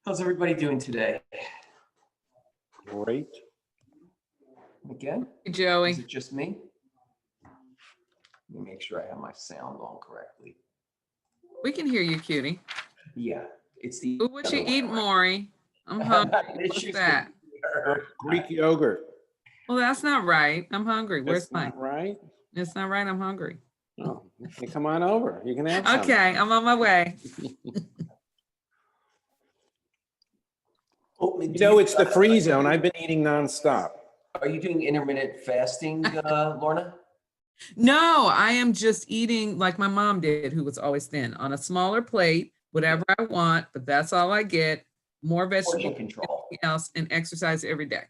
How's everybody doing today? Great. Again? Hey, Is Joey. it just me? Let me make sure I have my sound on correctly. We can hear you, cutie. Yeah, it's the. Ooh, what other you way eat, around. Maury? I'm I'm hungry. having What's issues that? with Greek yogurt. Well, that's not right. I'm hungry. Where's That's mine? not right. It's not right. I'm hungry. Oh, okay, come on over. You can have some. Okay, I'm on my way. Oh, You know, it's the free zone. I've been eating nonstop. Are you doing intermittent fasting, Lorna? No, I am just eating like my mom did, who was always thin, on a smaller plate, whatever I want, but that's all I get. More Portion vegetables, control. anything else, and exercise every day.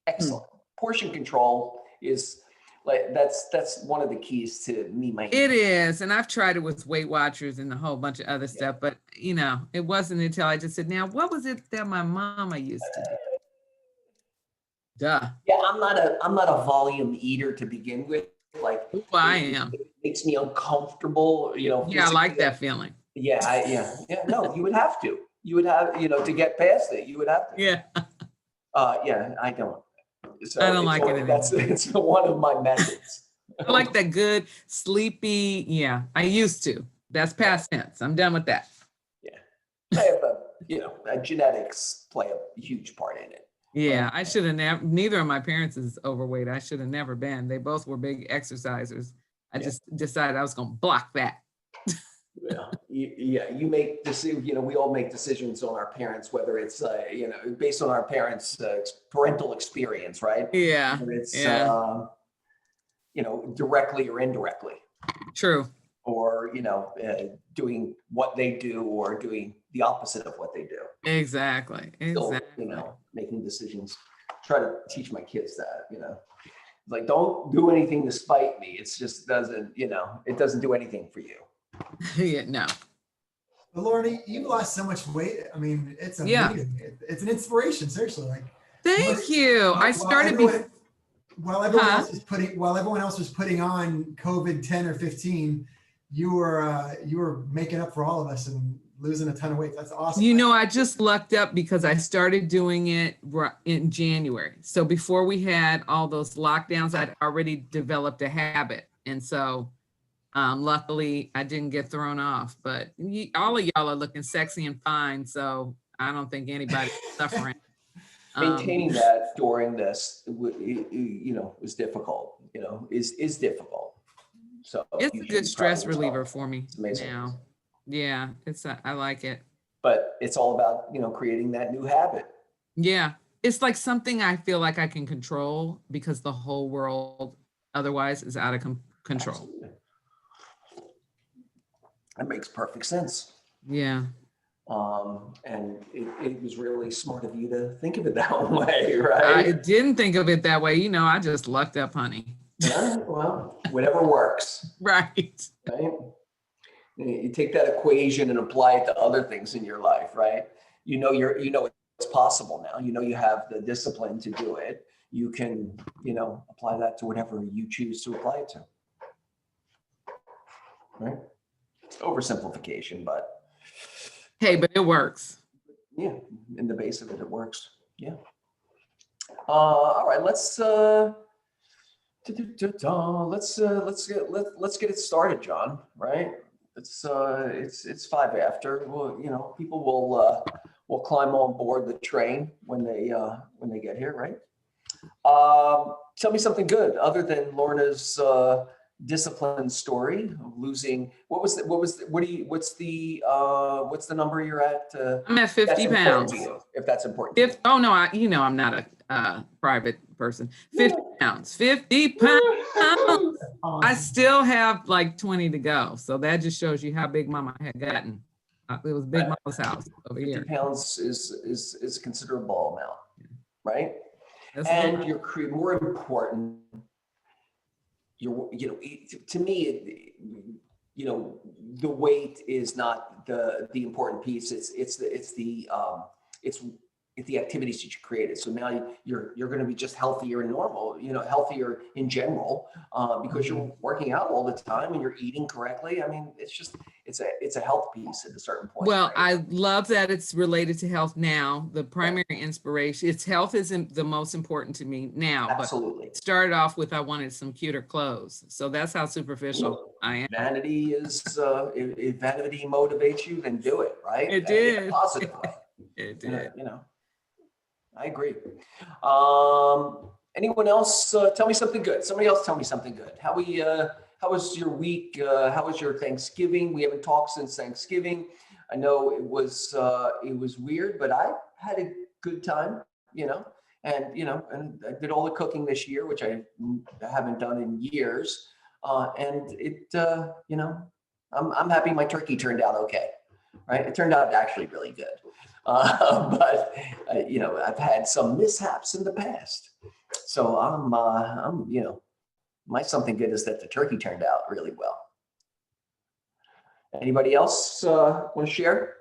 Excellent. Portion control is like that's one of the keys to me. It is, and I've tried it with Weight Watchers and a whole bunch of other stuff, but it wasn't until I just said, now, what was it that my mama used to do? Duh. Yeah, I'm not a volume eater to begin with. Like Ooh, I it am. makes me uncomfortable, Yeah, I like physically. that feeling. Yeah. No, you would have to. You would have, to get past it. You would have to. Yeah, Yeah, I don't. So I don't like it That's anymore. it's one of my methods. I like that good, sleepy. Yeah, I used to. That's past tense. I'm done with that. I have genetics play a huge part in it. Yeah, I should have never, neither of my parents is overweight. I should have never been. They both were big exercisers. I Yeah. just decided I was going to block that. You make decisions. We all make decisions on our parents, whether it's based on our parents' parental experience, right? Yeah, Whether it's yeah, directly or indirectly, true. or doing what they do or doing the opposite of what they do. Exactly. Still, Exactly. making decisions. Try to teach my kids that. Like, don't do anything to spite me. It's just doesn't. It doesn't do anything for you. Yeah, no. But Lauren, you've lost so much weight. I mean, it's Yeah. amazing. It's an inspiration, seriously. Like, Thank you. I started before. while everyone else was putting on COVID 10 or 15, you were making up for all of us and losing a ton of weight. That's awesome. I just lucked up because I started doing it in January. So before we had all those lockdowns, I'd already developed a habit. And so luckily I didn't get thrown off, but all of y'all are looking sexy and fine. So I don't think anybody's suffering. Maintaining that during this, was difficult. Is difficult. So It's you a should good be stress proud of reliever yourself. for me It's amazing. now. Yeah, I like it. But it's all about creating that new habit. Yeah, it's like something I feel like I can control because the whole world otherwise is out of control. Absolutely. That makes perfect sense. Yeah. And it was really smart of you to think of it that way, right? I didn't think of it that way. I just lucked up, honey. Yeah, well, whatever works, Right. right? You take that equation and apply it to other things in your life, right? It's possible now. You have the discipline to do it. You can, apply that to whatever you choose to apply it to. Right? Oversimplification, but Hey, but it works. yeah, in the base of it, it works. Yeah. All right, let's get it started, John. Right? It's 5 after. Well, people will climb on board the train when they get here, right? Tell me something good other than Lorna's discipline story of losing. What's the number you're at? I'm at 50 that's important pounds. to you, if that's important to you. Oh no, I'm not a private person. 50 pounds. 50 pounds. I still have like 20 to go. So that just shows you how big Mama had gotten. It was Big Mama's house over 50 here. pounds is a considerable amount, right? That's And you're more important. To me, the weight is not the important piece. It's the activities that you created. So now you're going to be just healthier and normal, healthier in general, because you're working out all the time and you're eating correctly. I mean, it's a health piece at a certain point. Well, right? I love that it's related to health now. The primary inspiration, it's health isn't the most important to me now, but Absolutely. it started off with I wanted some cuter clothes. So that's how superficial I am. Vanity is, if vanity motivates you, then do it, right? It In a did. positive way. It did. I agree. Anyone else tell me something good? Somebody else tell me something good. How was your week? How was your Thanksgiving? We haven't talked since Thanksgiving. I know it was weird, but I had a good time, and I did all the cooking this year, which I haven't done in years. And I'm happy my turkey turned out okay, right? It turned out actually really good. But I've had some mishaps in the past. So my something good is that the turkey turned out really well. Anybody else want to share?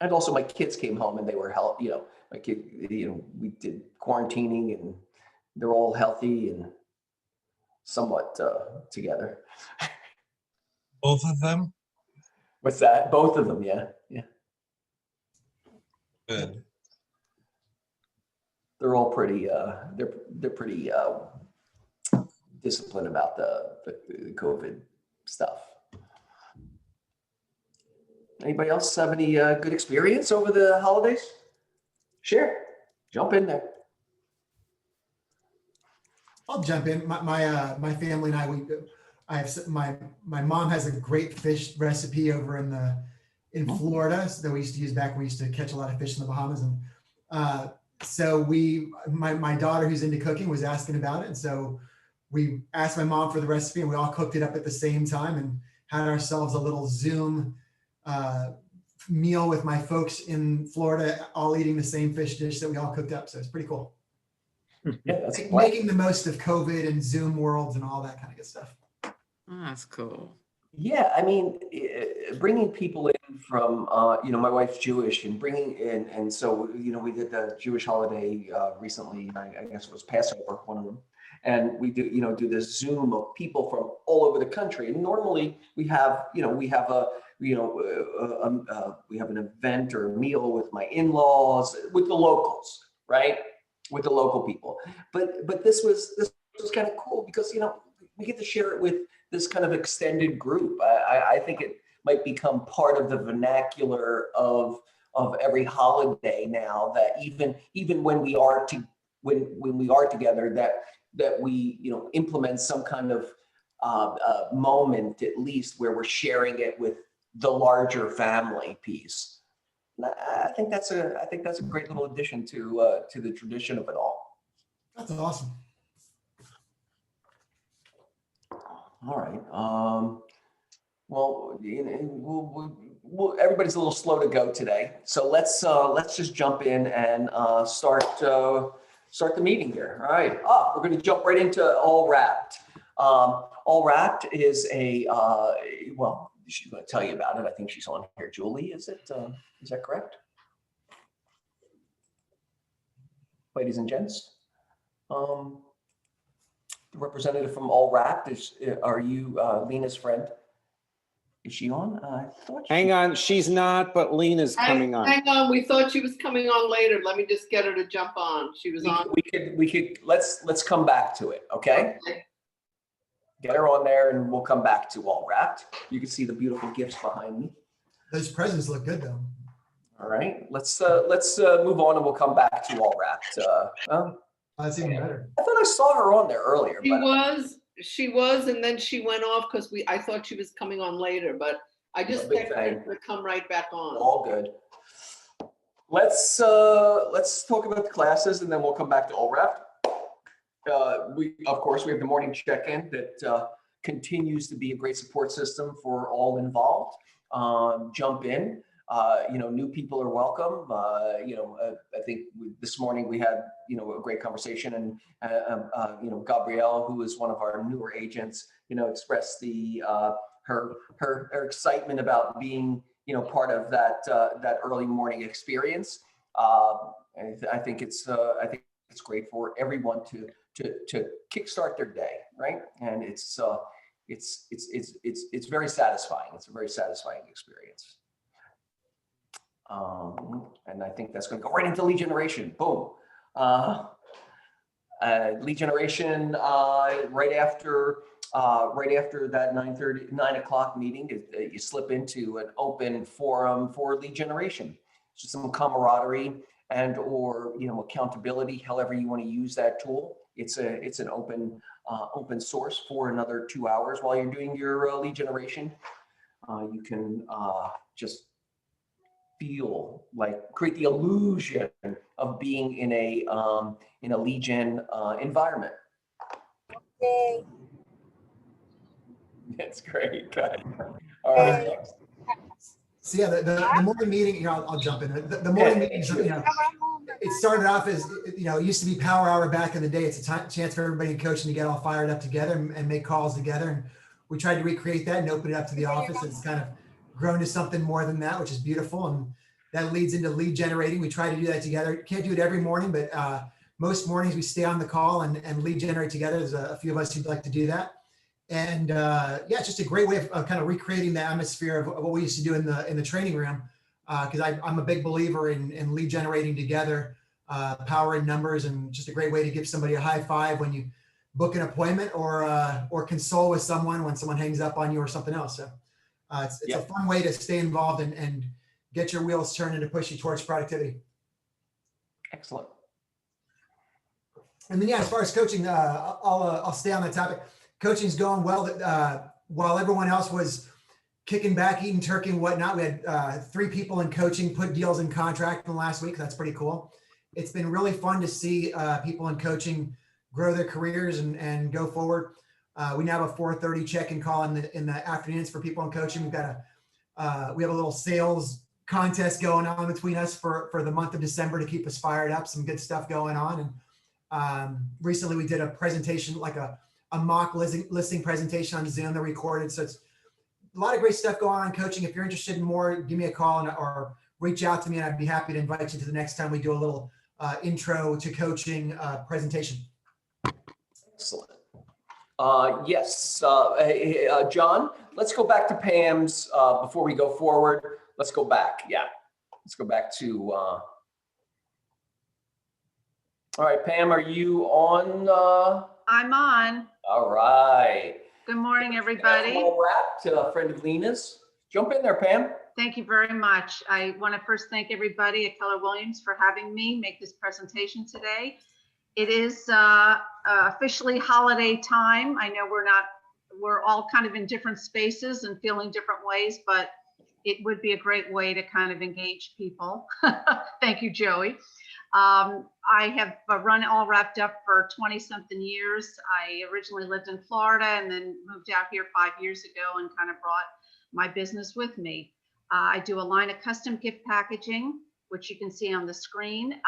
And also my kids came home and they were healthy, my kid, we did quarantining and they're all healthy and somewhat together. Both of them? What's that? Both of them, yeah. Good. They're all pretty. They're pretty disciplined about the COVID stuff. Anybody else have any good experience over the holidays? Share. Jump in there. I'll jump in. My family and I have my mom has a great fish recipe over in Florida that we used to use back when we used to catch a lot of fish in the Bahamas. And so my daughter who's into cooking was asking about it. And so we asked my mom for the recipe and we all cooked it up at the same time and had ourselves a little Zoom meal with my folks in Florida, all eating the same fish dish that we all cooked up. So it's pretty cool. Yeah, that's Making the most of COVID and Zoom worlds and all that kind of good stuff. Oh, that's cool. Yeah, I mean, bringing people in from, my wife's Jewish and bringing in, and so, we did the Jewish holiday recently, I guess it was Passover, one of them. And we do this Zoom of people from all over the country. And normally we have an event or a meal with my in-laws, with the locals, right? With the local people. But this was kind of cool because, we get to share it with this kind of extended group. I think it might become part of the vernacular of every holiday now, that even when we are when we are together, that we implement some kind of moment at least where we're sharing it with the larger family piece. And I think that's a great little addition to the tradition of it all. That's awesome. All right. Well, everybody's a little slow to go today, so let's just jump in and start the meeting here. All right. We're going to jump right into All Wrapped. All Wrapped is well, she's going to tell you about it. I think she's on here. Julie, is that correct? Ladies and gents. The representative from All Wrapped are you Lena's friend? Is she on? I thought Hang on, she's not, but Lena's coming on. Hang on, we thought she was coming on later. Let me just get her to jump on. She was on. We could let's come back to it, okay? Get her on there and we'll come back to All Wrapped. You can see the beautiful gifts behind me. Those presents look good though. All right, let's move on and we'll come back to All Wrapped. That's even better. I thought I saw her on there earlier. She was, and then she went off because I thought she was coming on later, but I just big texted her to come right back on. All good. Let's talk about the classes and then we'll come back to All Wrapped. We have the morning check-in that continues to be a great support system for all involved. Jump in. New people are welcome. I think this morning we had, a great conversation and, Gabrielle, who is one of our newer agents, expressed her excitement about being, part of that early morning experience. And I think it's great for everyone to kickstart their day, right? And it's very satisfying. It's a very satisfying experience. And I think that's going to go right into lead generation. Boom. Lead generation right after that 9 o'clock meeting, you slip into an open forum for lead generation. So some camaraderie and or accountability, however you want to use that tool. It's an open source for another 2 hours while you're doing your lead generation. You can just create the illusion of being in a lead gen environment. Yay. That's great. Good. All right. Yay. Next. So yeah, the morning meeting, I'll jump in. The morning meetings, it started off as, it used to be power hour back in the day. It's a chance for everybody in coaching to get all fired up together and make calls together. And we tried to recreate that and open it up to the office. It's kind of grown to something more than that, which is beautiful. And that leads into lead generating. We try to do that together. Can't do it every morning, but most mornings we stay on the call and lead generate together. There's a few of us who'd like to do that. And it's just a great way of kind of recreating the atmosphere of what we used to do in the training room. Because I'm a big believer in lead generating together, power in numbers, and just a great way to give somebody a high five when you book an appointment or console with someone when someone hangs up on you or something else. So it's a fun way to stay involved and get your wheels turning to push you towards productivity. Excellent. And then as far as coaching, I'll stay on that topic. Coaching's going well. While everyone else was kicking back, eating turkey and whatnot, we had 3 people in coaching put deals in contract in the last week. That's pretty cool. It's been really fun to see people in coaching grow their careers and go forward. We now have a 4:30 check-in call in the afternoons for people in coaching. We have a little sales contest going on between us for the month of December to keep us fired up. Some good stuff going on. And recently we did a presentation, like a mock listing presentation on Zoom that we recorded. So it's a lot of great stuff going on in coaching. If you're interested in more, give me a call or reach out to me, and I'd be happy to invite you to the next time we do a little intro to coaching presentation. Excellent. Yes, John, let's go back to Pam's before we go forward. Let's go back. Yeah, let's go back to. All right, Pam, are you on? I'm on. All right. Good morning, everybody. All wrapped, friend of Lena's. Jump in there, Pam. Thank you very much. I want to first thank everybody at Keller Williams for having me make this presentation today. It is officially holiday time. I know we're all kind of in different spaces and feeling different ways, but it would be a great way to kind of engage people. Thank you, Joey. I have run All Wrapped Up for 20-something years. I originally lived in Florida and then moved out here 5 years ago and kind of brought my business with me. I do a line of custom gift packaging, which you can see on the screen.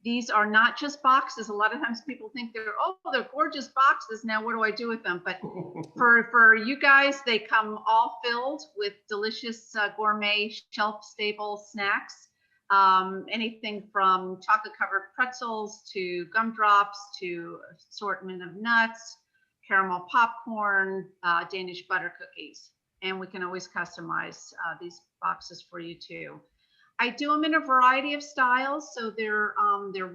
These are not just boxes. A lot of times people think they're gorgeous boxes. Now, what do I do with them? But for you guys, they come all filled with delicious gourmet shelf-stable snacks. Anything from chocolate-covered pretzels to gumdrops to assortment of nuts, caramel popcorn, Danish butter cookies. And we can always customize these boxes for you too. I do them in a variety of styles. So they're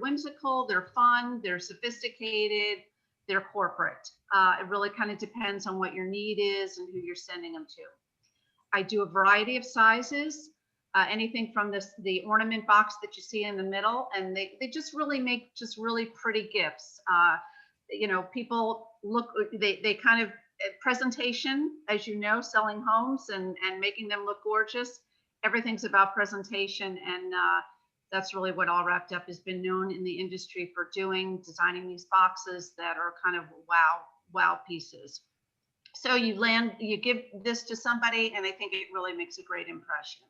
whimsical, they're fun, they're sophisticated, they're corporate. It really kind of depends on what your need is and who you're sending them to. I do a variety of sizes. Anything from the ornament box that you see in the middle, and they just really make just really pretty gifts. People they kind of presentation, as you know, selling homes and making them look gorgeous. Everything's about presentation, and that's really what All Wrapped Up has been known in the industry for doing, designing these boxes that are kind of wow pieces. So you give this to somebody, and I think it really makes a great impression.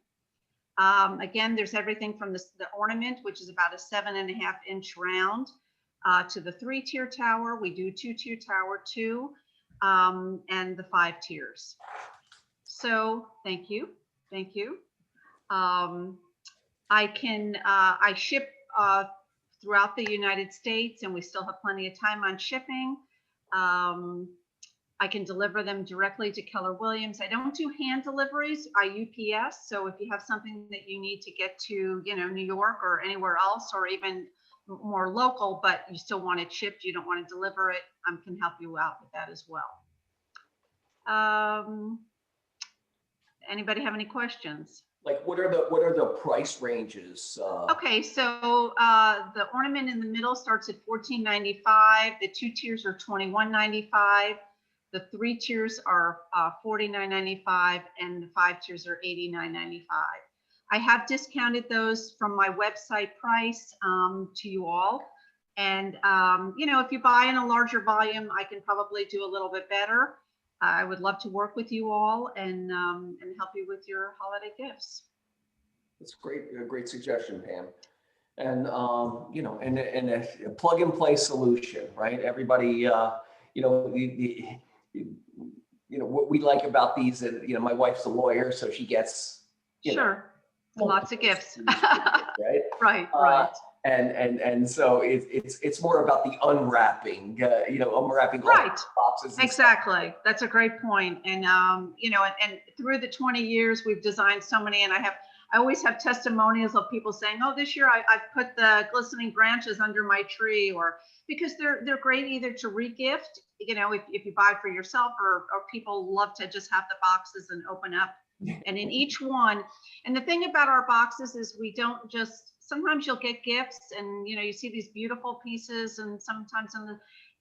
Again, there's everything from the ornament, which is about a 7.5-inch round, to the 3-tier tower. We do 2-tier tower too, and the 5 tiers. So thank you. Thank you. I ship throughout the United States, and we still have plenty of time on shipping. I can deliver them directly to Keller Williams. I don't do hand deliveries. I UPS. So if you have something that you need to get to, New York or anywhere else, or even more local, but you still want it shipped, you don't want to deliver it, I can help you out with that as well. Anybody have any questions? Like, what are the price ranges? Okay, so the ornament in the middle starts at $14.95. The 2 tiers are $21.95. The 3 tiers are $49.95, and the 5 tiers are $89.95. I have discounted those from my website price to you all. And, if you buy in a larger volume, I can probably do a little bit better. I would love to work with you all and help you with your holiday gifts. That's great, a great suggestion, Pam. And, and a plug and play solution, right? Everybody, what we like about these, my wife's a lawyer, so she gets, Sure, lots of gifts. Right? Right. And so it's more about the unwrapping, unwrapping all Right. the boxes. and Exactly. That's a great point. And, and through the 20 years, we've designed so many, and I always have testimonials of people saying, oh, this year I've put the glistening branches under my tree, or because they're great either to regift, if you buy for yourself, or people love to just have the boxes and open up. And in each one, and the thing about our boxes is we don't just, sometimes you'll get gifts and, you see these beautiful pieces, and sometimes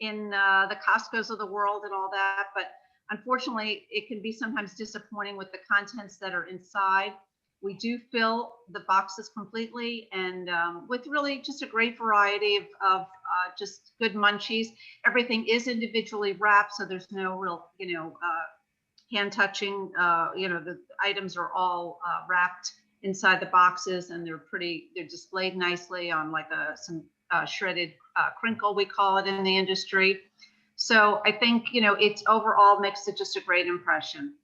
in the Costco's of the world and all that, but unfortunately it can be sometimes disappointing with the contents that are inside. We do fill the boxes completely, and with really just a great variety of just good munchies. Everything is individually wrapped, so there's no real, hand touching. The items are all wrapped inside the boxes, and they're displayed nicely on like some shredded crinkle, we call it in the industry. So I think, it's overall makes it just a great impression.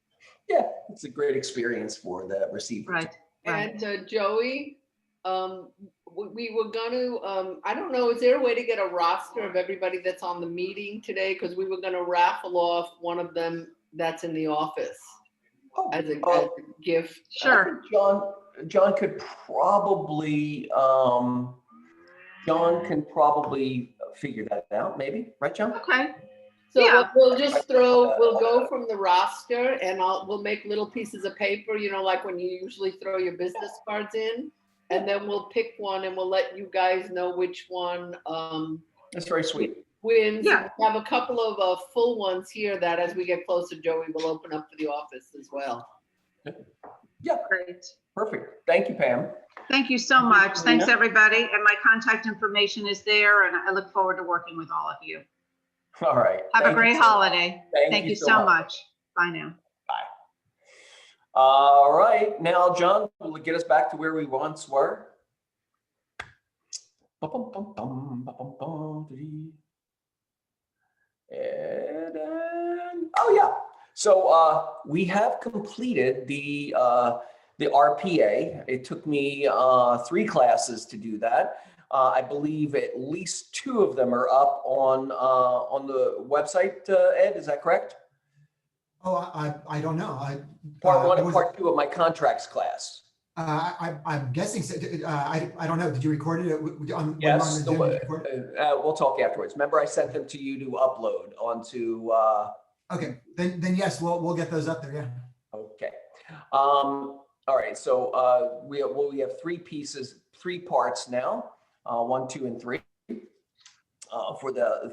Yeah, it's a great experience for the receiver. Right. And Joey, we were gonna, I don't know, is there a way to get a roster of everybody that's on the meeting today? Because we were gonna raffle off one of them that's in the office as a gift. Sure. John could probably, figure that out, maybe, right, John? Okay. So Yeah. we'll go from the roster, and we'll make little pieces of paper, like when you usually throw your business cards in, and then we'll pick one and we'll let you guys know which one That's very sweet. wins. Yeah. We have a couple of full ones here that as we get closer, Joey will open up for the office as well. Yeah, Great. perfect. Thank you, Pam. Thank you so much. Thanks, everybody. And my contact information is there, and I look forward to working with all of you. All right. Have a Thank you great so much. holiday. Thank you so much. Bye now. All right, now, John, will it get us back to where we once were? Oh yeah, so we have completed the RPA. It took me 3 classes to do that. I believe at least 2 of them are up on the website. Ed, is that correct? Oh, I don't know. Part 1 and Part 2 of my contracts class. I'm guessing. I don't know. Did you record it? Yes, We'll talk afterwards. Remember, I sent them to you to upload onto. Okay, then yes, we'll get those up there. Yeah. Okay. All right. So we have 3 pieces, 3 parts now. 1, 2, and 3 for the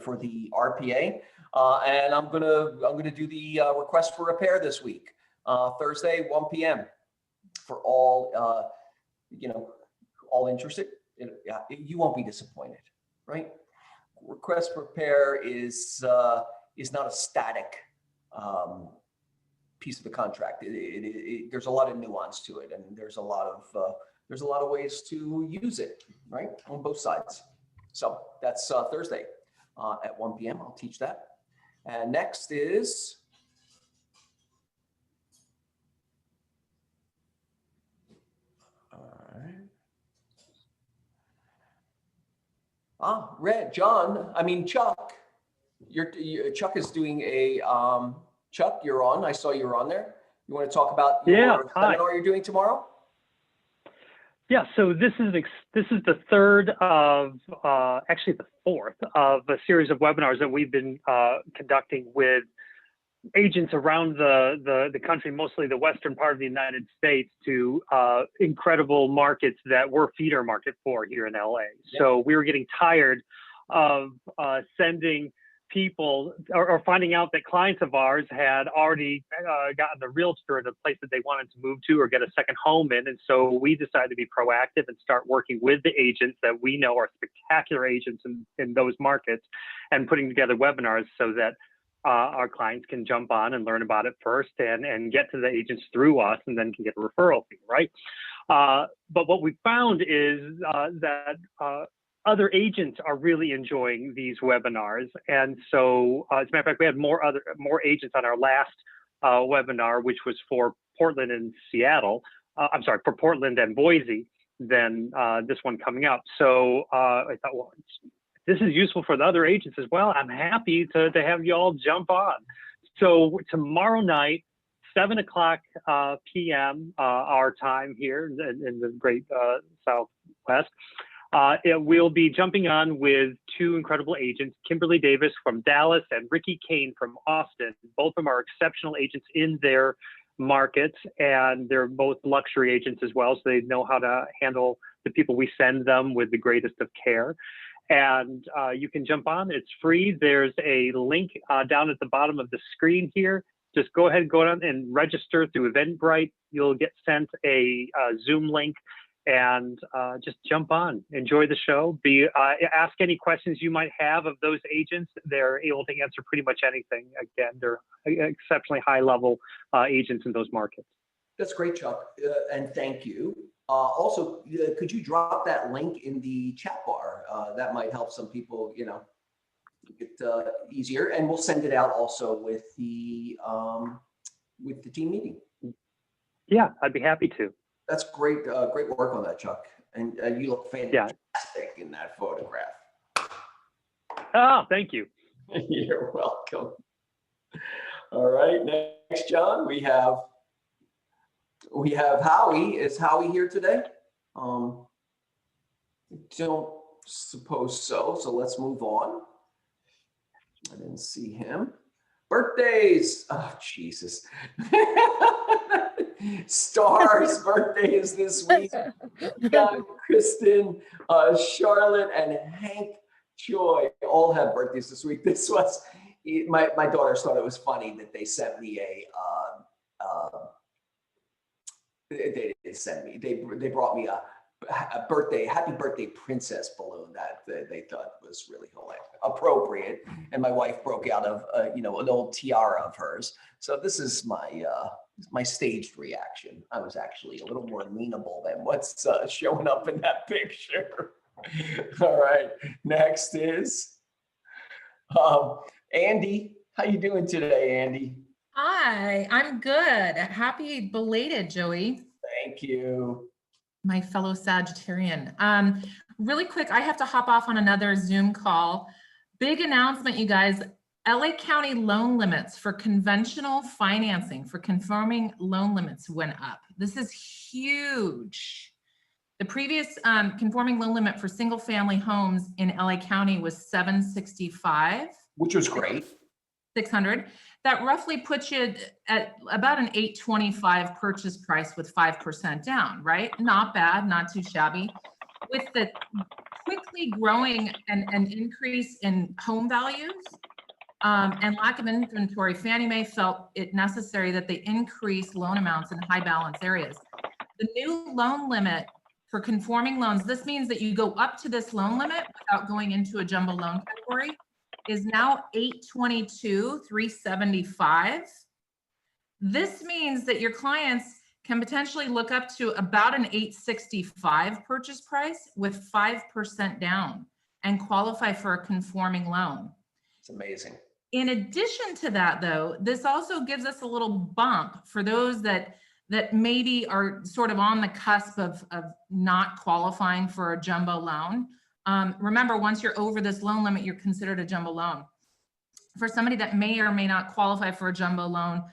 RPA. And I'm gonna do the request for repair this week, Thursday, 1 p.m. for all all interested. You won't be disappointed, right? Request for repair is not a static piece of the contract. There's a lot of nuance to it, and there's a lot of ways to use it, right, on both sides. So that's Thursday at 1 p.m. I'll teach that. And next is Chuck, Chuck is doing a, Chuck, you're on. I saw you were on there. You want to talk about Yeah, your hi. seminar you're doing tomorrow? Yeah, so this is the third of, actually the fourth of a series of webinars that we've been conducting with agents around the country, mostly the western part of the United States, to incredible markets that we're feeder market for here in LA. So we were getting tired of sending people or finding out that clients of ours had already gotten a realtor in a place that they wanted to move to or get a second home in. And so we decided to be proactive and start working with the agents that we know are spectacular agents in those markets, and putting together webinars so that our clients can jump on and learn about it first and get to the agents through us, and then can get a referral fee, right? But what we found is that other agents are really enjoying these webinars. And so, as a matter of fact, we had more agents on our last webinar, which was for Portland and Seattle. I'm sorry, for Portland and Boise than this one coming up. So I thought, well, this is useful for the other agents as well. I'm happy to have you all jump on. So tomorrow night, 7 o'clock p.m. Our time here in the great Southwest, we'll be jumping on with two incredible agents, Kimberly Davis from Dallas and Ricky Kane from Austin. Both of them are exceptional agents in their markets, and they're both luxury agents as well, so they know how to handle the people we send them with the greatest of care. And you can jump on. It's free. There's a link down at the bottom of the screen here. Just go ahead and go on and register through Eventbrite. You'll get sent a Zoom link, and just jump on. Enjoy the show. Ask any questions you might have of those agents. They're able to answer pretty much anything. Again, they're exceptionally high-level agents in those markets. That's great, Chuck, and thank you. Also, could you drop that link in the chat bar? That might help some people, get easier. And we'll send it out also with the team meeting. Yeah, I'd be happy to. That's great. Great work on that, Chuck. And you look fantastic in that photograph. Oh, thank you. You're welcome. All right, next, John, we have Howie. Is Howie here today? Don't suppose so. So let's move on. I didn't see him. Birthdays. Oh, Jesus. Star's birthday is this week. John, Kristen, Charlotte, and Hank Joy all have birthdays this week. This was, my daughters thought it was funny that they sent me they didn't send me. They brought me a happy birthday princess balloon that they thought was really appropriate, and my wife broke out of an old tiara of hers. So this is my staged reaction. I was actually a little more amenable than what's showing up in that picture. All right, next is Andy. How you doing today, Andy? Hi, I'm good. Happy belated, Joey. Thank you. My fellow Sagittarian. Really quick, I have to hop off on another Zoom call. Big announcement, you guys. LA County loan limits for conventional financing, for conforming loan limits went up. This is huge. The previous conforming loan limit for single family homes in LA County was 765. Which was great. 600. That roughly puts you at about an 825 purchase price with 5% down, right? Not bad, not too shabby. With the quickly growing and increase in home values and lack of inventory, Fannie Mae felt it necessary that they increase loan amounts in high balance areas. The new loan limit for conforming loans, this means that you go up to this loan limit without going into a jumbo loan category, is now 822, 375. This means that your clients can potentially look up to about an 865 purchase price with 5% down and qualify for a conforming loan. It's amazing. In addition to that, though, this also gives us a little bump for those that maybe are sort of on the cusp of not qualifying for a jumbo loan. Remember, once you're over this loan limit, you're considered a jumbo loan. For somebody that may or may not qualify for a jumbo loan,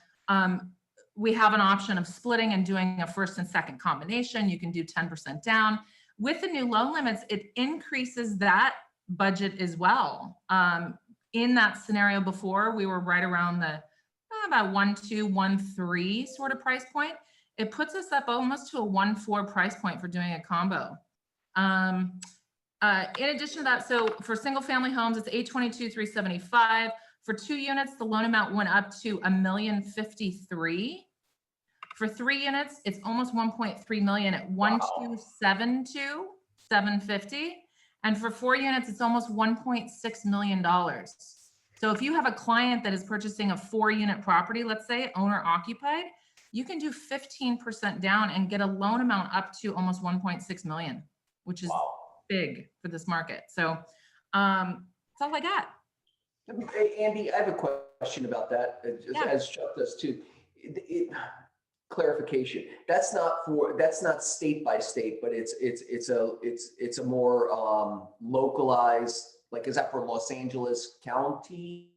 we have an option of splitting and doing a first and second combination. You can do 10% down. With the new loan limits, it increases that budget as well. In that scenario before, we were right around the about 1.2, 1.3 sort of price point. It puts us up almost to a 1.4 price point for doing a combo. In addition to that, so for single family homes, it's 822,375. For 2 units, the loan amount went up to $1,053,000. For 3 units, it's almost 1.3 million at 1,272,750. And for 4 units, it's almost $1.6 million. So if you have a client that is purchasing a 4-unit property, let's say owner occupied, you can do 15% down and get a loan amount up to almost 1.6 million, which is big for this market. So that's all I got. Hey, Andy, I have a question about that, as Chuck does too. Clarification. That's not state by state, but it's a more localized. Like, is that for Los Angeles County?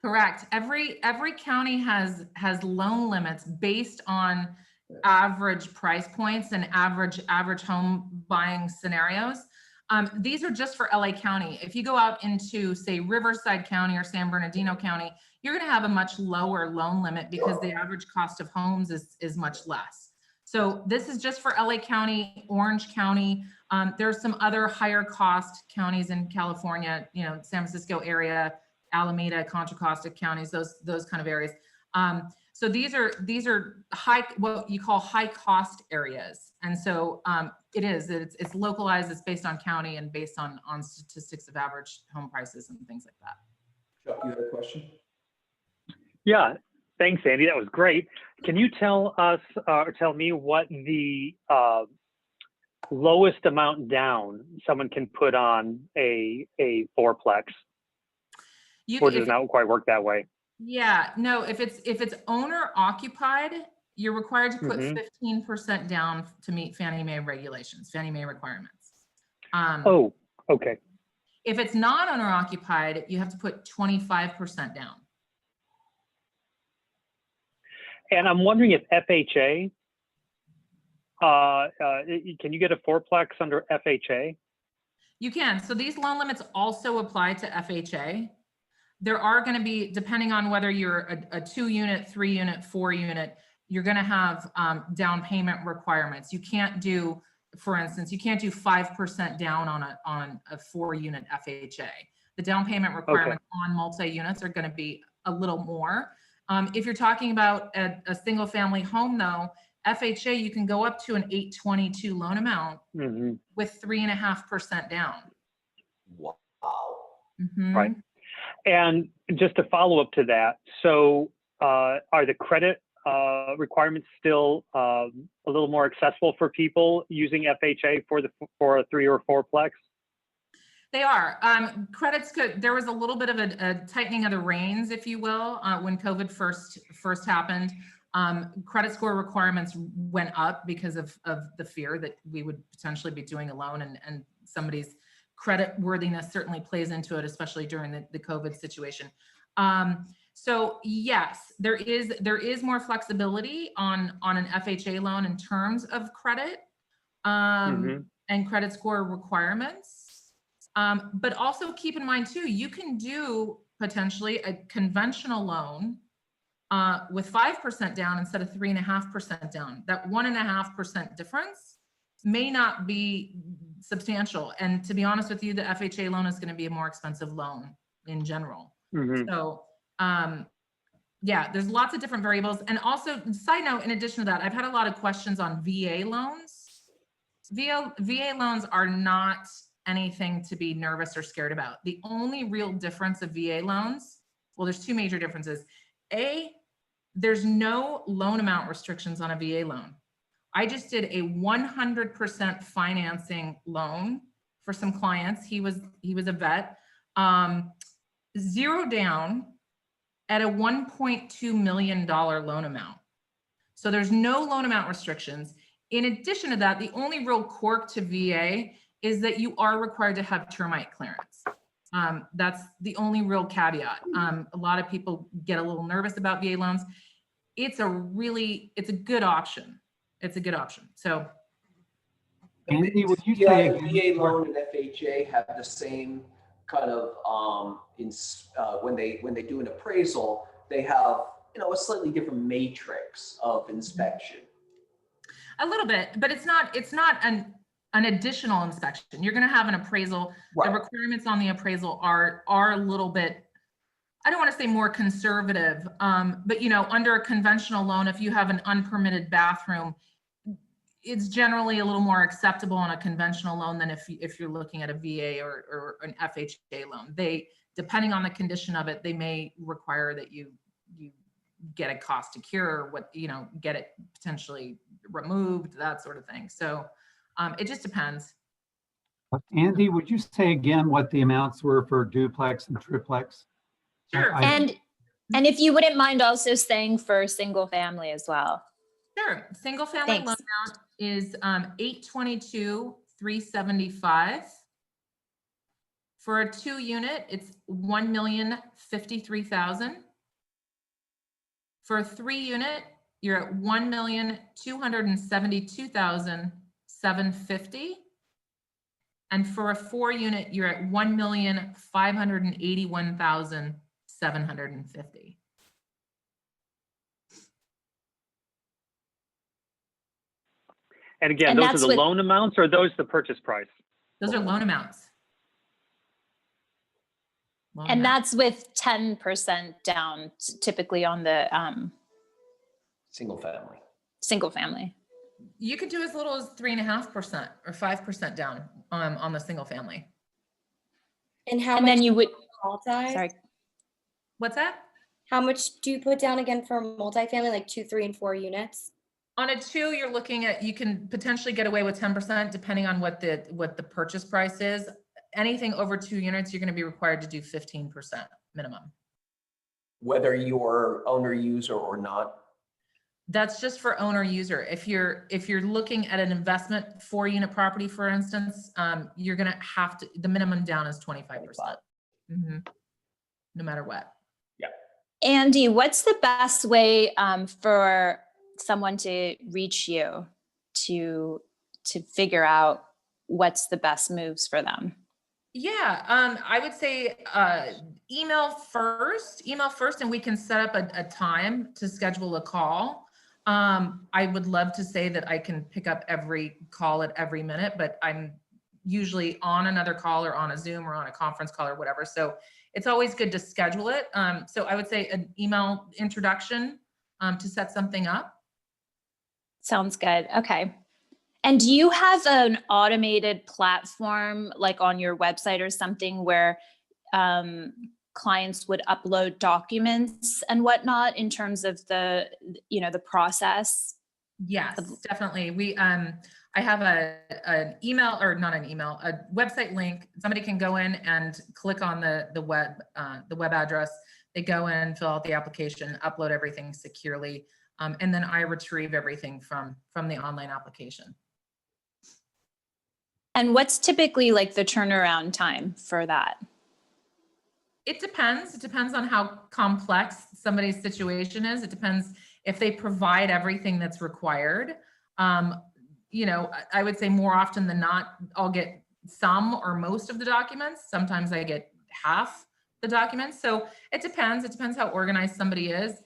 Correct. Every county has loan limits based on average price points and average home buying scenarios. These are just for LA County. If you go out into, say, Riverside County or San Bernardino County, you're going to have a much lower loan limit because the average cost of homes is much less. So this is just for LA County, Orange County. There's some other higher cost counties in California, you know, San Francisco area, Alameda, Contra Costa counties, those kind of areas. So these are high, what you call high cost areas. And so it's localized, it's based on county and based on statistics of average home prices and things like that. Chuck, you had a question? Yeah, thanks, Andy. That was great. Can you tell us or tell me what the lowest amount down someone can put on a fourplex? Or does it not quite work that way? Yeah, no, if it's owner occupied, you're required to put 15% down to meet Fannie Mae regulations, Fannie Mae requirements. Oh, okay. If it's not owner occupied, you have to put 25% down. And I'm wondering if FHA, can you get a fourplex under FHA? You can. So these loan limits also apply to FHA. There are going to be, depending on whether you're a 2-unit, 3-unit, 4-unit, you're going to have down payment requirements. You can't do, for instance, you can't do 5% down on a 4-unit FHA. The down payment requirements on multi-units are going to be a little more. If you're talking about a single family home though, FHA, you can go up to an 822 loan amount with 3.5% down. Wow. Right. And just to follow up to that, so are the credit requirements still a little more accessible for people using FHA for a 3 or 4-plex? They are. Credits could, there was a little bit of a tightening of the reins, if you will, when COVID first happened. Credit score requirements went up because of the fear that we would potentially be doing a loan, and somebody's credit worthiness certainly plays into it, especially during the COVID situation. So yes, there is more flexibility on an FHA loan in terms of credit and credit score requirements. But also keep in mind too, you can do potentially a conventional loan with 5% down instead of 3.5% down. That 1.5% difference may not be substantial. And to be honest with you, the FHA loan is going to be a more expensive loan in general. So yeah, there's lots of different variables. And also, side note, in addition to that, I've had a lot of questions on VA loans. VA loans are not anything to be nervous or scared about. The only real difference of VA loans, well, there's 2 major differences. A, there's no loan amount restrictions on a VA loan. I just did a 100% financing loan for some clients. He was a vet, 0 down at a $1.2 million loan amount. So there's no loan amount restrictions. In addition to that, the only real quirk to VA is that you are required to have termite clearance. That's the only real caveat. A lot of people get a little nervous about VA loans. It's a good option. It's a good option. So Andy, would you Yeah, say the again VA loan and FHA have the same kind of, when they do an appraisal, they have, a slightly different matrix of inspection. a little bit, but it's not an additional inspection. You're going to have an appraisal. Right. The requirements on the appraisal are a little bit, I don't want to say more conservative, but under a conventional loan, if you have an unpermitted bathroom, it's generally a little more acceptable on a conventional loan than if you're looking at a VA or an FHA loan. Depending on the condition of it, they may require that you get a cost to cure, get it potentially removed, that sort of thing. So it just depends. Andy, would you say again what the amounts were for duplex and triplex? Sure. And if you wouldn't mind also saying for single family as well. Sure. Single family loan Thanks. amount is $822,375. For a 2-unit, it's $1,053,000. For a 3-unit, you're at $1,272,750. And for a 4-unit, you're at $1,581,750. And again, And those that's are the with- loan amounts, or are those the purchase price? Those are loan amounts. Loan And amounts. that's with 10% down typically on the Single family. single family. You could do as little as 3.5% or 5% down on the single family. And how And much then you would, multi? sorry, What's that? How much do you put down again for a multifamily, like 2, 3, and 4 units? On a 2, you're looking at, you can potentially get away with 10% depending on what the purchase price is. Anything over 2 units, you're going to be required to do 15% minimum. Whether you're owner user or not. That's just for owner user. If you're looking at an investment 4-unit property, for instance, you're going to have to, the minimum down is 25%. No matter what. Andy, what's the best way for someone to reach you to figure out what's the best moves for them? Yeah, I would say email first, and we can set up a time to schedule a call. I would love to say that I can pick up every call at every minute, but I'm usually on another call or on a Zoom or on a conference call or whatever. So it's always good to schedule it. So I would say an email introduction to set something up. Sounds good. Okay. And do you have an automated platform like on your website or something where clients would upload documents and whatnot in terms of the process? Yes, definitely. I have an email, or not an email, a website link. Somebody can go in and click on the web address. They go in, fill out the application, upload everything securely, and then I retrieve everything from the online application. And what's typically like the turnaround time for that? It depends. It depends on how complex somebody's situation is. It depends if they provide everything that's required. I would say more often than not, I'll get some or most of the documents. Sometimes I get half the documents. So it depends. It depends how organized somebody is,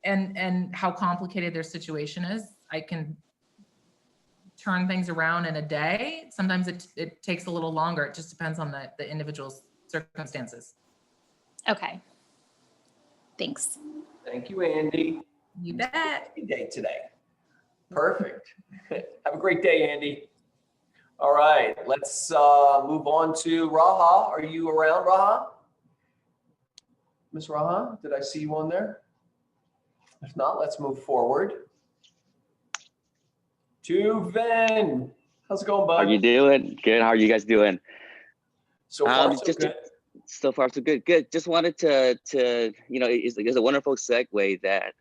and how complicated their situation is. I can turn things around in a day. Sometimes it takes a little longer. It just depends on the individual's circumstances. Okay. Thanks. Thank you, Andy. You bet. Good day today. Perfect. Have a great day, Andy. All right, let's move on to Raha. Are you around, Raha? Miss Raha, did I see you on there? If not, let's move forward to Vin. How's it going, bud? How are you doing? Good. How are you guys doing? So far, so good. So far, so good. Good. Just wanted to it's a wonderful segue that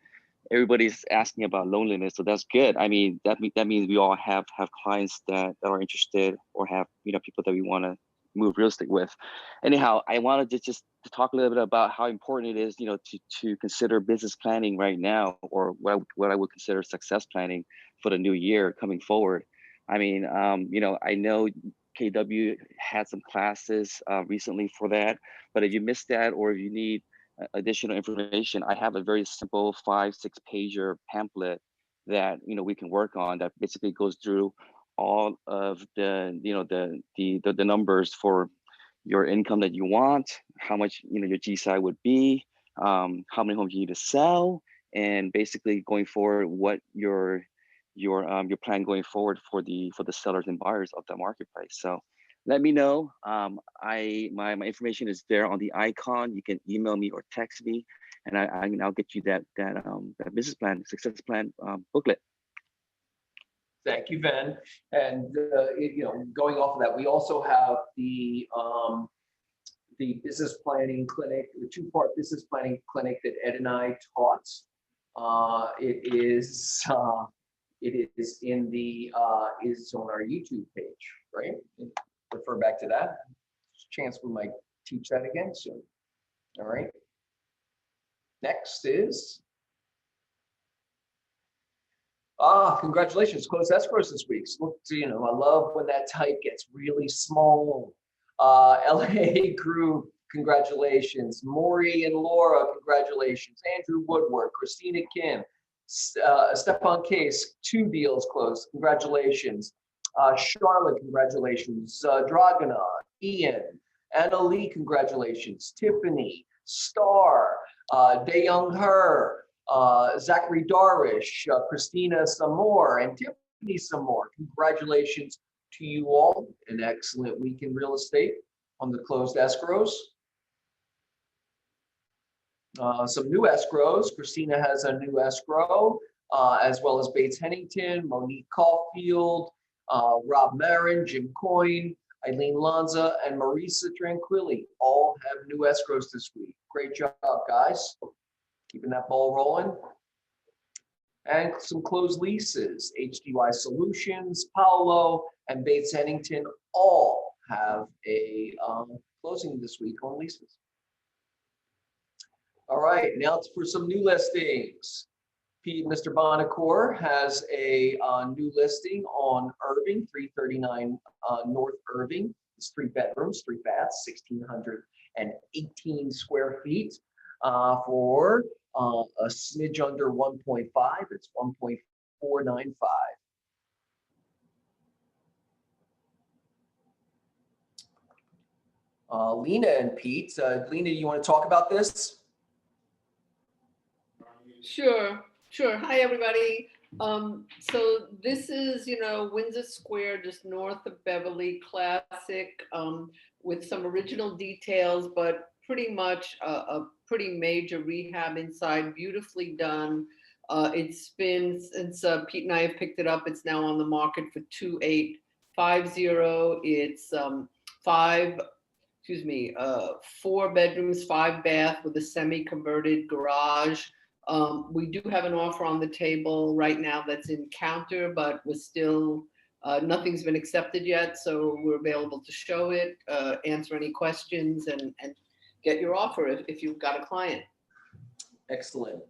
everybody's asking about loneliness, so that's good. I mean, that means we all have clients that are interested or have, people that we want to move real estate with. Anyhow, I wanted to just to talk a little bit about how important it is, to consider business planning right now, or what I would consider success planning for the new year coming forward. I mean, I know KW had some classes recently for that, but if you missed that, or if you need additional information, I have a very simple 5-6 pager pamphlet that we can work on, that basically goes through all of the the numbers for your income that you want, how much your GSI would be, how many homes you need to sell, and basically going forward what your plan going forward for the sellers and buyers of the marketplace. So let me know. My information is there on the icon. You can email me or text me, and I'll get you that business plan, success plan booklet. Thank you, Ben. And going off of that, we also have the business planning clinic, the 2-part business planning clinic that Ed and I taught. It is on our YouTube page, right? Refer back to that. There's a chance we might teach that again soon. All right. Next is congratulations, closed escrows this week. So, look, I love when that type gets really small. LA Group, congratulations. Maury and Laura, congratulations. Andrew Woodward, Christina Kim, Stefan Case, 2 deals closed, congratulations. Charlotte, congratulations. Dragana, Ian, Anna Lee, congratulations. Tiffany, Star, Dayoung Her, Zachary Darish, Christina Samore, and Tiffany Samore. Congratulations to you all. An excellent week in real estate on the closed escrows. Some new escrows. Christina has a new escrow, as well as Bates Hennington, Monique Caulfield, Rob Marin, Jim Coyne, Eileen Lanza, and Marisa Tranquilli all have new escrows this week. Great job, guys. Keeping that ball rolling. And some closed leases. HDY Solutions, Paolo, and Bates Hennington all have a closing this week on leases. All right, now it's for some new listings. Mr. Bonacore has a new listing on Irving, 339 North Irving. It's 3 bedrooms, 3 baths, 1,618 square feet for a smidge under 1.5. It's 1.495. Lena and Pete. Lena, you want to talk about this? Sure. Hi, everybody. So this is, Windsor Square, just north of Beverly, classic, with some original details, but pretty much a pretty major rehab inside, beautifully done. It's been, since Pete and I have picked it up, it's now on the market for $2,850. It's 4 bedrooms, 5 bath with a semi-converted garage. We do have an offer on the table right now that's in counter, but we're still, nothing's been accepted yet. So we're available to show it, answer any questions, and get your offer if you've got a client. Excellent,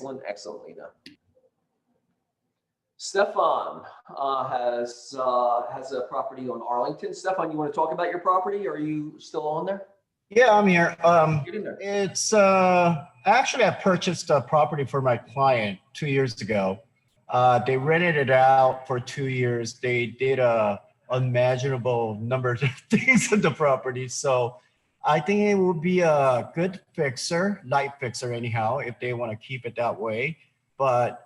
Lena. Stefan has a property on Arlington. Stefan, you want to talk about your property? Are you still on there? Yeah, I'm here. Get in there. It's actually I purchased a property for my client 2 years ago. They rented it out for 2 years. They did a unimaginable number of things in the property. So I think it would be a good fixer, light fixer anyhow, if they want to keep it that way. But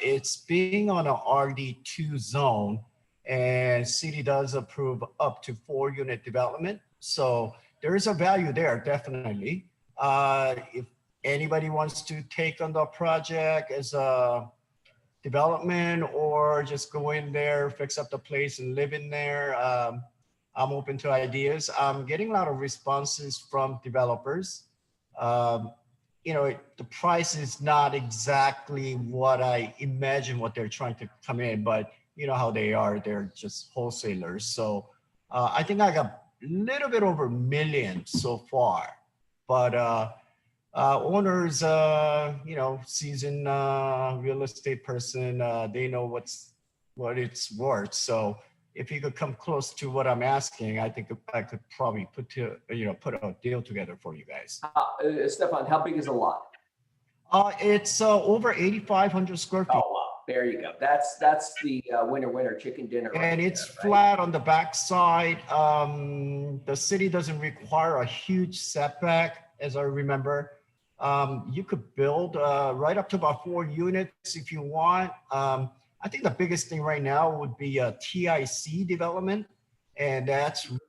it's being on an RD2 zone, and city does approve up to 4-unit development. So there is a value there, definitely. If anybody wants to take on the project as a development or just go in there, fix up the place and live in there, I'm open to ideas. I'm getting a lot of responses from developers. the price is not exactly what I imagine what they're trying to come in, but you know how they are, they're just wholesalers. So I think I got a little bit over $1 million so far, but owners, seasoned real estate person, they know what it's worth. So if you could come close to what I'm asking, I think I could probably put a deal together for you guys. Stefan, how big is the lot? It's over 8,500 square feet. Oh, wow. There you go. That's the winner chicken dinner. And right it's there, right? flat on the backside. The city doesn't require a huge setback, as I remember. You could build right up to about 4 units if you want. I think the biggest thing right now would be a TIC development, and that's really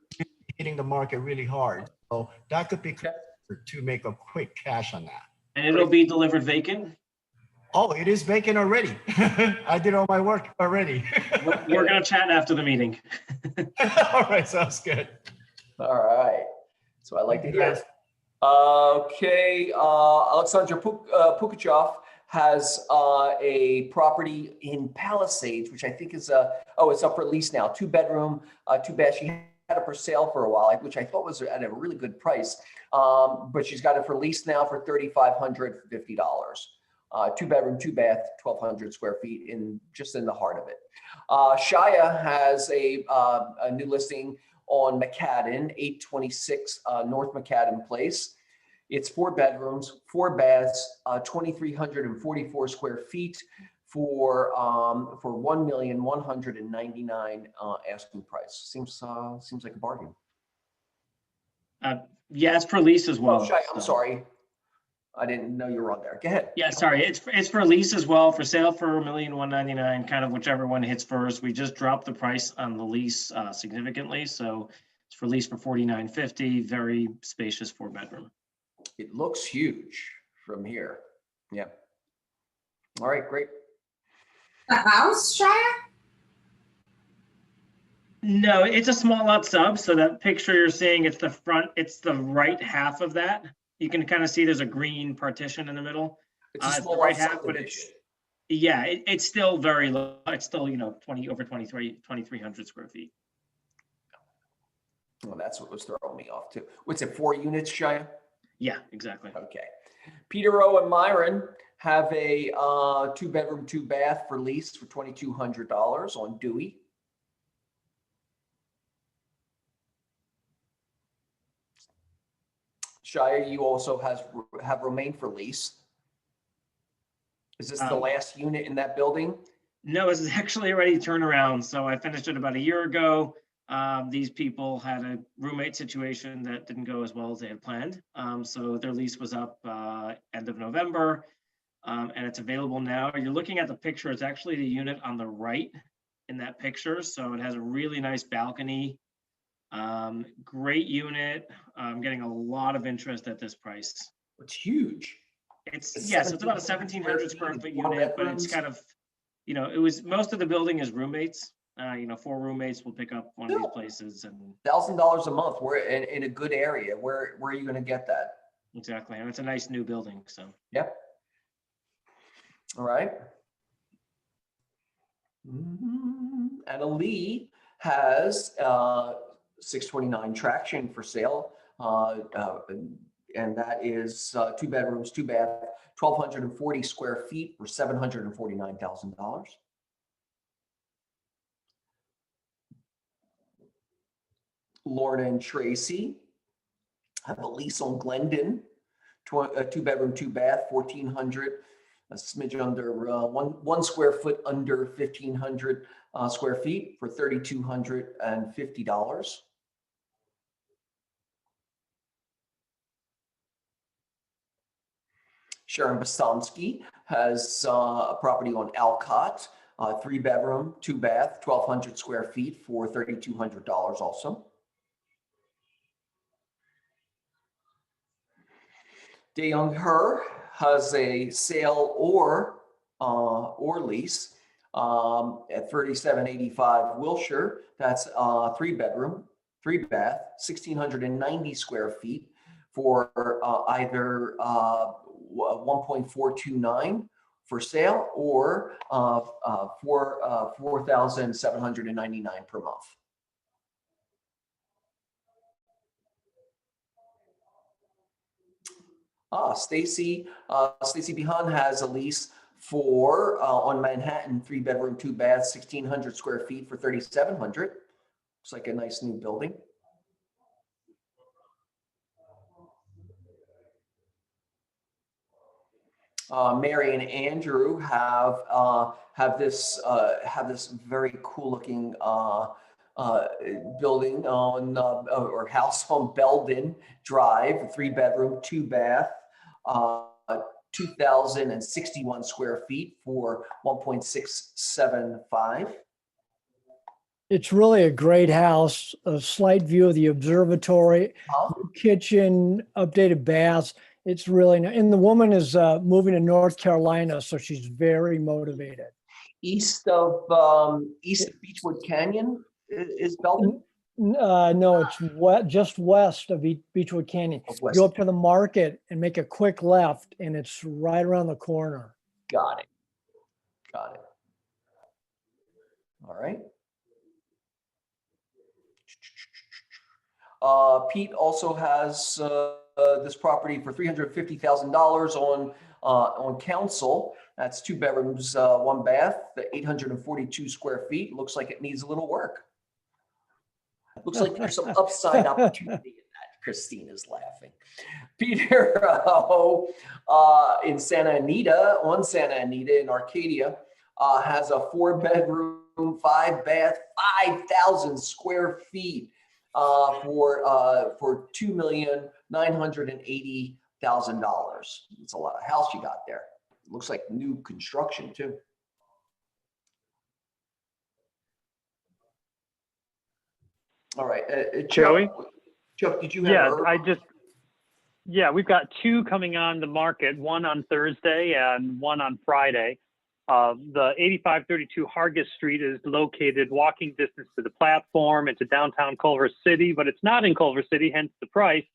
hitting the market really hard. So that could be to make a quick cash on that. And it'll be delivered vacant? Oh, it is vacant already. I did all my work already. We're going to chat after the meeting. All right, sounds good. All right. So I like to hear it. Okay, Alexandra Pugachev has a property in Palisades, which I think is it's up for lease now. 2-bedroom, 2-bath. She had it for sale for a while, which I thought was at a really good price. But she's got it for lease now for $3,550. 2-bedroom, 2-bath, 1,200 square feet just in the heart of it. Shaya has a new listing on McCadden, 826 North McCadden Place. It's 4 bedrooms, 4 baths, 2,344 square feet for $1,199,000 asking price. Seems like a bargain. Yeah, it's for lease as well. Oh, Shai, I'm sorry. I didn't know you were on there. Go ahead. Yeah, sorry. It's for lease as well, for sale for $1,199,000, kind of whichever one hits first. We just dropped the price on the lease significantly. So it's for lease for $49,550, very spacious 4-bedroom. It looks huge from here. Yeah. All right, great. The house, Shia? No, it's a small lot sub. So that picture you're seeing, it's the front, it's the right half of that. You can kind of see there's a green partition in the middle. It's a It's small the right lot half, but it's, subdivision. it's still very low. It's still, 2,300 square feet. Well, that's what was throwing me off too. What's it, 4 units, Shia? Yeah, exactly. Okay. Peter O and Myron have a 2-bedroom, 2-bath for lease for $2,200 on Dewey. Shia, you also have Romaine for lease. Is this the last unit in that building? No, this is actually already turned around. So I finished it about a year ago. These people had a roommate situation that didn't go as well as they had planned. So their lease was up end of November, and it's available now. You're looking at the picture. It's actually the unit on the right in that picture. So it has a really nice balcony. Great unit. I'm getting a lot of interest at this price. It's huge. It's about a 1,700 square foot unit, but it's kind of, it was, most of the building is roommates. 4 roommates will pick up one of these places, and $1,000 a month. We're in a good area. Where are you going to get that? Exactly, and it's a nice new building. So yep. All right. Anna Lee has 629 Traction for sale, and that is 2 bedrooms, 2 bath, 1,240 square feet for $749,000. Lorna and Tracy have a lease on Glendon, 2 bedroom, 2 bath, 1,400, a smidge under 1 square foot under 1,500 square feet for $3,250. Sharon Bostomsky has a property on Alcott, 3 bedroom, 2 bath, 1,200 square feet for $3,200 also. DeYoung Her has a sale or lease at 3785 Wilshire. That's 3 bedroom, 3 bath, 1,690 square feet for either 1.429 for sale, or for $4,799 per month. Stacy Behan has a lease for on Manhattan, 3-bedroom, 2-bath, 1,600 square feet for 3,700. Looks like a nice new building. Mary and Andrew have this very cool looking building on or house on Belden Drive, 3-bedroom, 2-bath, 2,061 square feet for 1.675. It's really a great house, a slight view of the observatory, kitchen, updated baths. It's really, and the woman is moving to North Carolina, so she's very motivated. East of Beechwood Canyon is Belden? No, it's just west of Beechwood Canyon. Go up to the market and make a quick left, and it's right around the corner. Got it. All right. Pete also has this property for $350,000 on Council. That's 2 bedrooms, 1 bath, 842 square feet. Looks like it needs a little work. Looks like there's some upside opportunity in that. Christina's laughing. Peter in Santa Anita in Arcadia has a 4-bedroom, 5-bath, 5,000 square feet for $2,980,000. It's a lot of house you got there. Looks like new construction too. All right, Joey? Chuck, did you have? We've got 2 coming on the market, one on Thursday and one on Friday. The 8532 Hargis Street is located walking distance to the platform into downtown Culver City, but it's not in Culver City, hence the price.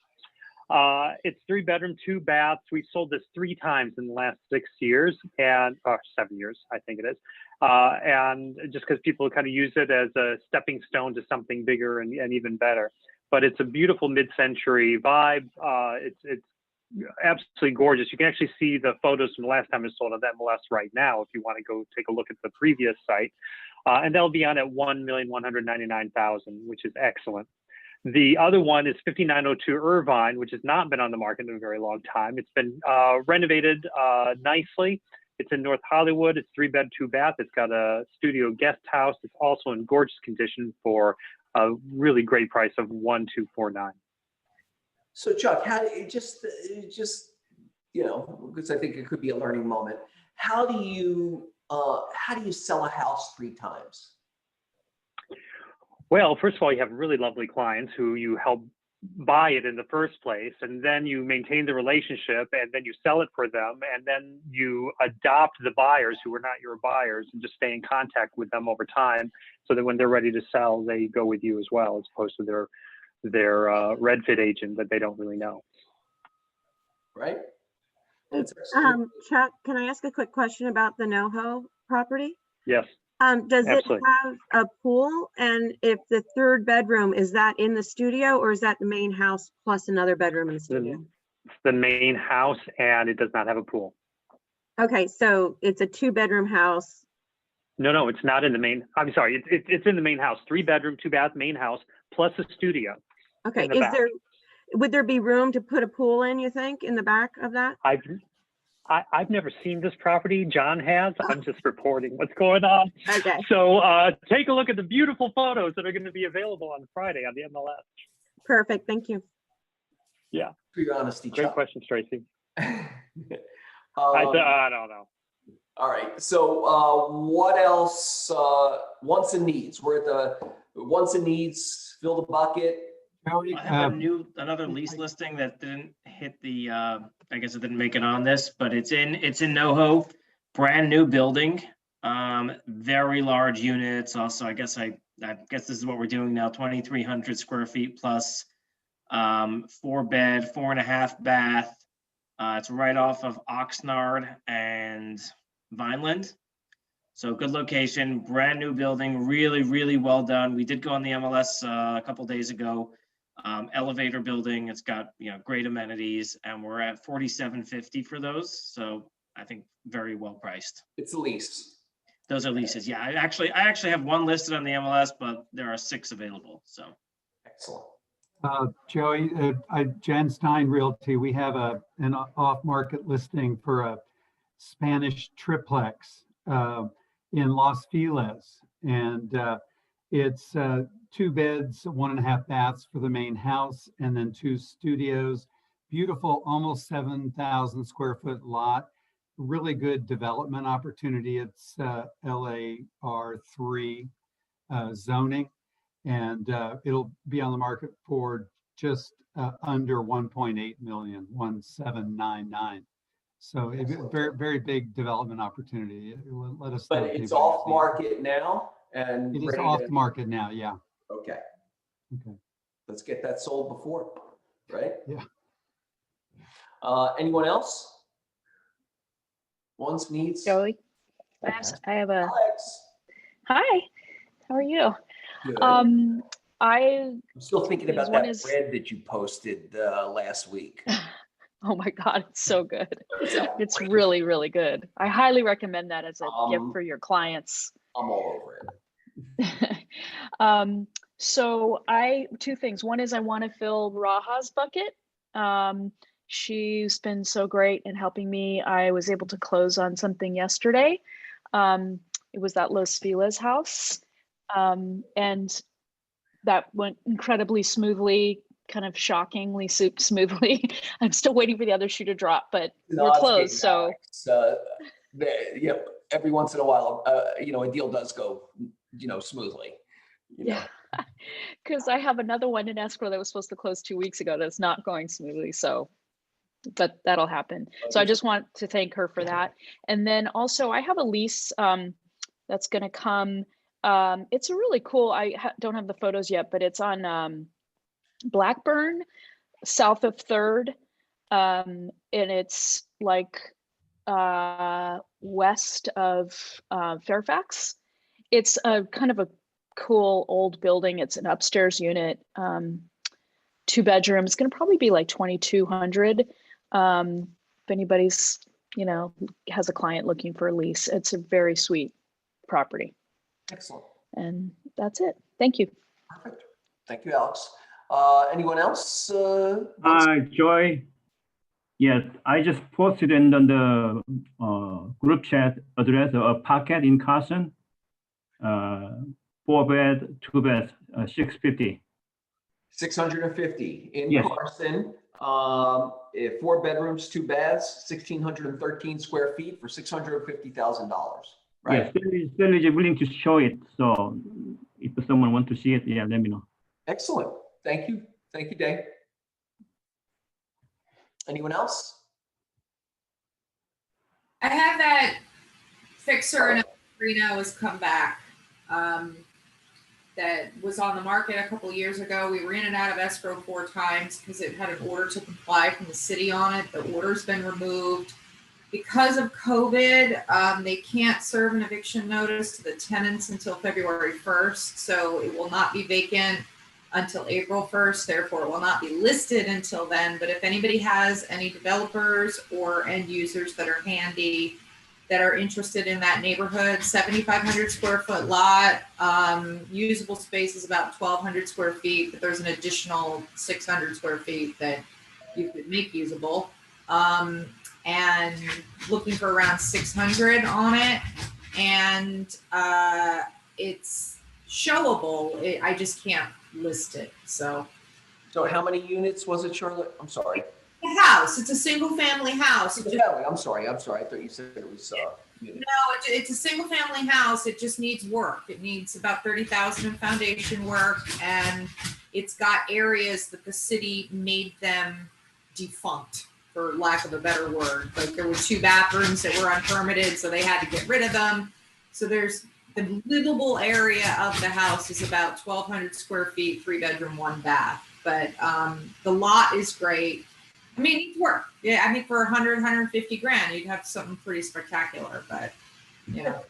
It's 3-bedroom, 2 baths. We sold this 3 times in the last 6 years and 7 years, I think it is. And just because people kind of use it as a stepping stone to something bigger and even better. But it's a beautiful mid-century vibe. It's absolutely gorgeous. You can actually see the photos from the last time it sold on MLS right now if you want to go take a look at the previous site. And that'll be on at $1,199,000, which is excellent. The other one is 5902 Irvine, which has not been on the market in a very long time. It's been renovated nicely. It's in North Hollywood. It's 3-bed, 2-bath. It's got a studio guest house. It's also in gorgeous condition for a really great price of $1,249. So Chuck, how do you just because I think it could be a learning moment. How do you sell a house 3 times? Well, first of all, you have really lovely clients who you help buy it in the first place, and then you maintain the relationship, and then you sell it for them, and then you adopt the buyers who are not your buyers and just stay in contact with them over time so that when they're ready to sell, they go with you as well, as opposed to their Redfin agent that they don't really know. Right. Chuck, can I ask a quick question about the NoHo property? Yes. Does absolutely. it have a pool? And if the 3rd bedroom, is that in the studio or is that the main house plus another bedroom in the studio? It's the main house and it does not have a pool. Okay, so it's a 2-bedroom house. No, it's not in the main. I'm sorry, it's in the main house. 3-bedroom, 2-bath main house plus a studio. Okay, back. Would there be room to put a pool in, you think, in the back of that? I've never seen this property. John has. I'm just reporting what's going on. Okay. So take a look at the beautiful photos that are going to be available on Friday on the MLS. Perfect. Thank you. Yeah. For your honesty, Great Chuck. question, Tracy. I don't know. All right. So what else? Wants and needs. We're at the wants and needs. Fill the bucket. I have another lease listing that didn't hit the, I guess it didn't make it on this, but it's in NoHo, brand new building, very large units. Also, I guess this is what we're doing now, 2,300 square feet plus 4-bed, 4.5 bath, It's right off of Oxnard and Vineland. So good location, brand new building, really, really well done. We did go on the MLS a couple days ago. Elevator building, it's got, you know, great amenities, and we're at $47.50 for those. So I think very well priced. It's a lease. Those are leases. Yeah, I actually have one listed on the MLS, but there are 6 available. So Excellent. Joey, Jen Stein Realty, we have an off-market listing for a Spanish triplex in Los Feliz. And it's 2 beds, 1.5 baths for the main house, and then 2 studios. Beautiful, almost 7,000 square foot lot. Really good development opportunity. It's LAR3 zoning, and it'll be on the market for just under 1.8 million, 1,799. So a very, very big development opportunity. Let us know. But it's off market now, and It is ready off to- the market now, yeah. Okay, Okay. let's get that sold before, right? Yeah. Anyone else? Wants, needs? Joey, Okay. I have a, Alex. hi, how are you? Good. I'm still thinking about one that is- bread that you posted last week. Oh my God, it's so good. It's really, really good. I highly recommend that as a gift for your clients. I'm all over it. So 2 things. One is I want to fill Raha's bucket. She's been so great in helping me. I was able to close on something yesterday. It was that Los Feliz house. And that went incredibly smoothly, kind of shockingly smoothly. I'm still waiting for the other shoe to drop, but we're closed. So Yep, every once in a while, you know, a deal does go, you know, smoothly. You know? yeah, because I have another one in escrow that was supposed to close 2 weeks ago that's not going smoothly. So, but that'll happen. So I just want to thank her for that. And then also I have a lease that's going to come. It's a really cool, don't have the photos yet, but it's on Blackburn, south of 3rd. And it's like west of Fairfax. It's a kind of a cool old building. It's an upstairs unit, 2 bedrooms. It's going to probably be like 2,200. If anybody's, you know, has a client looking for a lease, it's a very sweet property. Excellent. And that's it. Thank you. Perfect. Thank you, Alex. Anyone else? Joy. Yes, I just posted in the group chat address a pocket in Carson. 4-bed, 2 beds, 650. 650 in Yes. Carson. 4 bedrooms, 2 baths, 1,613 square feet for $650,000. Right. Yes, still is willing to show it. So if someone wants to see it, yeah, let me know. Excellent. Thank you. Thank you, Dave. Anyone else? I had that fixer in Reno has come back. That was on the market a couple of years ago. We ran it out of escrow 4 times because it had an order to comply from the city on it. The order's been removed. Because of COVID, they can't serve an eviction notice to the tenants until February 1st. So it will not be vacant until April 1st. Therefore, it will not be listed until then. But if anybody has any developers or end users that are handy, that are interested in that neighborhood, 7,500 square foot lot, usable space is about 1,200 square feet, but there's an additional 600 square feet that you could make usable. And looking for around 600 on it. And it's showable. I just can't list it. So how many units was it, Charlotte? I'm sorry. the house, it's a single family house. It just- I'm sorry. I thought you said it was units. No, it's a single family house. It just needs work. It needs about 30,000 in foundation work, and it's got areas that the city made them defunct, for lack of a better word. Like there were 2 bathrooms that were unpermitted, so they had to get rid of them. So there's the livable area of the house is about 1,200 square feet, 3 bedroom, 1 bath. But the lot is great. I mean, it needs work. Yeah, I think for 100, 150 grand, you'd have something pretty spectacular, but, you know.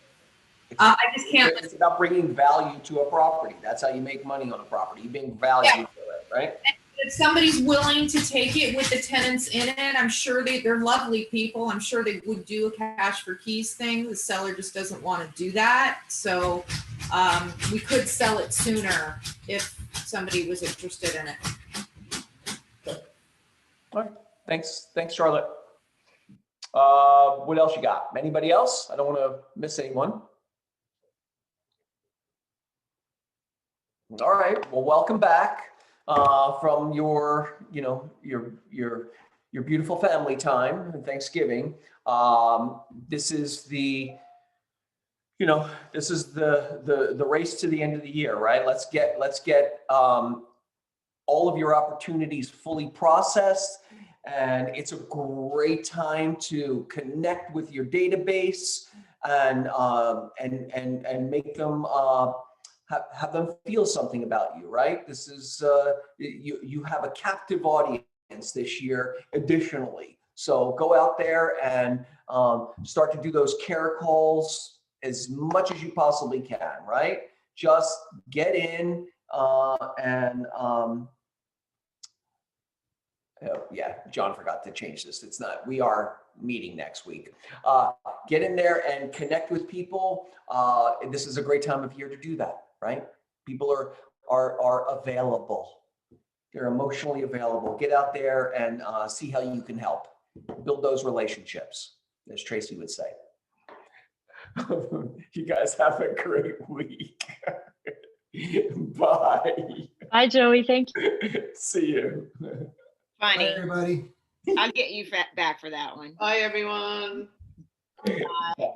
I just can't. It's about bringing value to a property. That's how you make money on a property. You bring value to it, right? If somebody's willing to take it with the tenants in it, I'm sure they're lovely people. I'm sure they would do a cash for keys thing. The seller just doesn't want to do that. So we could sell it sooner if somebody was interested in it. All right. Thanks, Charlotte. What else you got? Anybody else? I don't want to miss anyone. All right. Well, welcome back from your, your beautiful family time and Thanksgiving. This is the race to the end of the year, right? Let's get all of your opportunities fully processed, and it's a great time to connect with your database and make them have them feel something about you, right? This is you have a captive audience this year additionally. So go out there and start to do those care calls as much as you possibly can, right? Just get in yeah, John forgot to change this. It's not, we are meeting next week. Get in there and connect with people. This is a great time of year to do that, right? People are available. They're emotionally available. Get out there and see how you can help. Build those relationships, as Tracy would say. You guys have a great week. Bye. Bye, Joey. Thank you. See you. Funny. Bye, everybody. I'll get you back for that one. Bye, everyone. Bye.